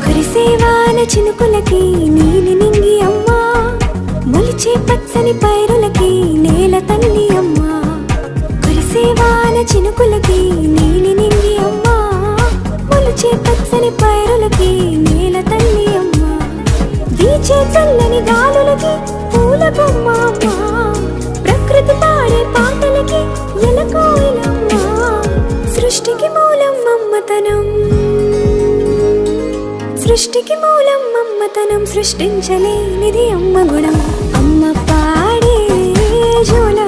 కురిసేవాన చినుకులకి నీలి నింగి అమ్మా, మొలిచే పచ్చని పైరులకి నేల తల్లి అమ్మా. కురిసేవాన చినుకులకి నీలి నింగి అమ్మా, మొలిచే పచ్చని పైరులకి నేల తల్లి అమ్మా. వీచే చల్లని గాలులకి పూల బొమ్మ అమ్మా, ప్రకృతి పాడే పాటలకి ఎలకోయిలమ్మా. సృష్టికి మూలం మమ్మతనం, సృష్టికి మూలం మమ్మతనం, సృష్టించలేనిది అమ్మ గుణం. అమ్మ పాడే జోల